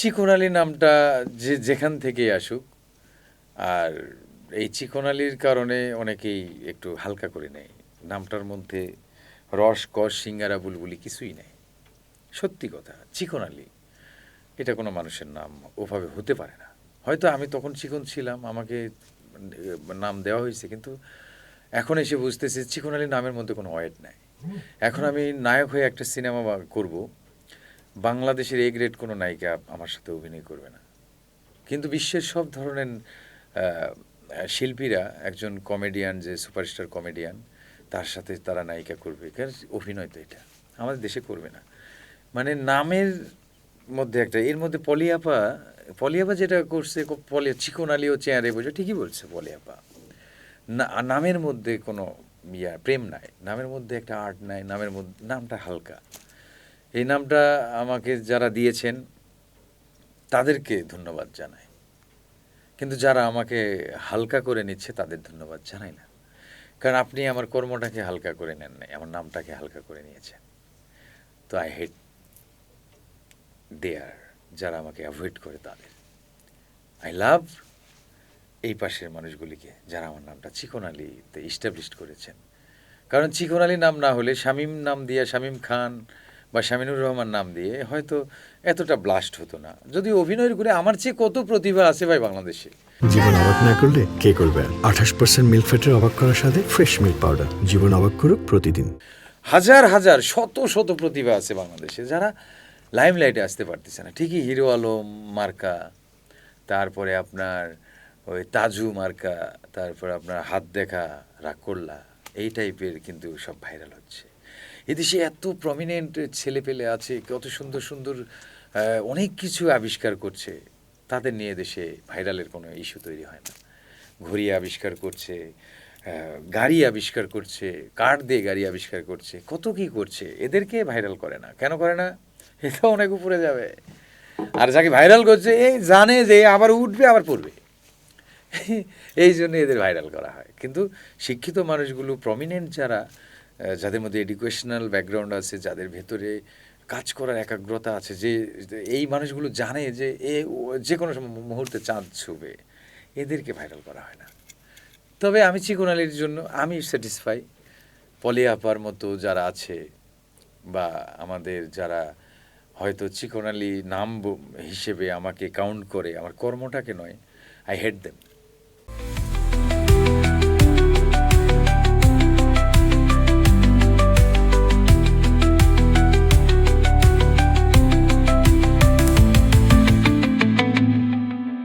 চিকন আলী নামটা যেখান থেকেই আসুক, আর এই চিকন আলীর কারণে অনেকেই একটু হালকা করে নেয়। নামটার মধ্যে রস কস সিঙ্গারা বুলবুলি কিছুই নেই। সত্যি কথা, চিকন আলী এটা কোনো মানুষের নাম ওভাবে হতে পারে না। হয়তো আমি তখন চিকন ছিলাম, আমাকে নাম দেওয়া হয়েছে, কিন্তু এখন এসে বুঝতেছি চিকন আলী নামের মধ্যে কোনো ওয়েট নাই। এখন আমি নায়ক হয়ে একটা সিনেমা করব, বাংলাদেশের এ গ্রেড কোনো নায়িকা আমার সাথে অভিনয় করবে না, কিন্তু বিশ্বের সব ধরনের শিল্পীরা একজন কমেডিয়ান, যে সুপারস্টার কমেডিয়ান, তার সাথে তারা নায়িকা করবে। কারণ অভিনয় তো এটা আমাদের দেশে করবে না। মানে নামের মধ্যে একটা, এর মধ্যে পলিয়াপা, পলিয়াপা যেটা করছে, চিকন আলীও চেয়ারে বসে, ঠিকই বলছে পলিয়াপা। না, নামের মধ্যে কোনো প্রেম নাই, নামের মধ্যে একটা আর্ট নাই, নামের মধ্যে নামটা হালকা। এই নামটা আমাকে যারা দিয়েছেন তাদেরকে ধন্যবাদ জানাই, কিন্তু যারা আমাকে হালকা করে নিচ্ছে তাদের ধন্যবাদ জানাই না। কারণ আপনি আমার কর্মটাকে হালকা করে নেন নাই, আমার নামটাকে হালকা করে নিয়েছেন। তো আই হেট দেয়ার, যারা আমাকে অ্যাভয়েড করে তাদের। আই লাভ এই পাশের মানুষগুলিকে যারা আমার নামটা চিকন আলীতে ইস্টাবলিশড করেছেন। কারণ চিকন আলী নাম না হলে শামীম নাম দিয়ে, শামীম খান বা শামিনুর রহমান নাম দিয়ে হয়তো এতটা ব্লাস্ট হতো না। যদি অভিনয়ের করে আমার চেয়ে কত প্রতিভা আছে ভাই বাংলাদেশে। জীবন অবাক না করলে কে করবে? 28% মিল্ক ফ্যাটের অবাক করার সাথে ফ্রেশ মিল্ক পাউডার। জীবন অবাক করুক প্রতিদিন। হাজার হাজার শত শত প্রতিভা আছে বাংলাদেশে যারা লাইমলাইটে আসতে পারতেছে না। ঠিকই হিরো আলম মার্কা, তারপরে আপনার ওই তাজু মার্কা, তারপর আপনার হাত দেখা রাগকোল্লা, এই টাইপের কিন্তু সব ভাইরাল হচ্ছে। এদেশে এত প্রমিনেন্ট ছেলেপেলে আছে, কত সুন্দর সুন্দর অনেক কিছু আবিষ্কার করছে, তাদের নিয়ে দেশে ভাইরালের কোনো ইস্যু তৈরি হয় না। ঘড়ি আবিষ্কার করছে, গাড়ি আবিষ্কার করছে, কাঠ দিয়ে গাড়ি আবিষ্কার করছে, কত কি করছে, এদেরকে ভাইরাল করে না। কেন করে না? এটা অনেক উপরে যাবে। আর যাকে ভাইরাল করছে এই জানে যে আবার উঠবে আবার পড়বে, এই জন্য এদের ভাইরাল করা হয়। কিন্তু শিক্ষিত মানুষগুলো, প্রমিনেন্ট যারা, যাদের মধ্যে এডুকেশনাল ব্যাকগ্রাউন্ড আছে, যাদের ভেতরে কাজ করার একাগ্রতা আছে, যে এই মানুষগুলো জানে যে যে কোনো মুহূর্তে চাঁদ ছুবে, এদেরকে ভাইরাল করা হয় না। তবে আমি চিকন আলীর জন্য আমি স্যাটিসফাই। পলি আপার মতো যারা আছে, বা আমাদের যারা হয়তো চিকন আলী নাম হিসেবে আমাকে কাউন্ট করে, আমার কর্মটাকে নয়, আই হেট দেম।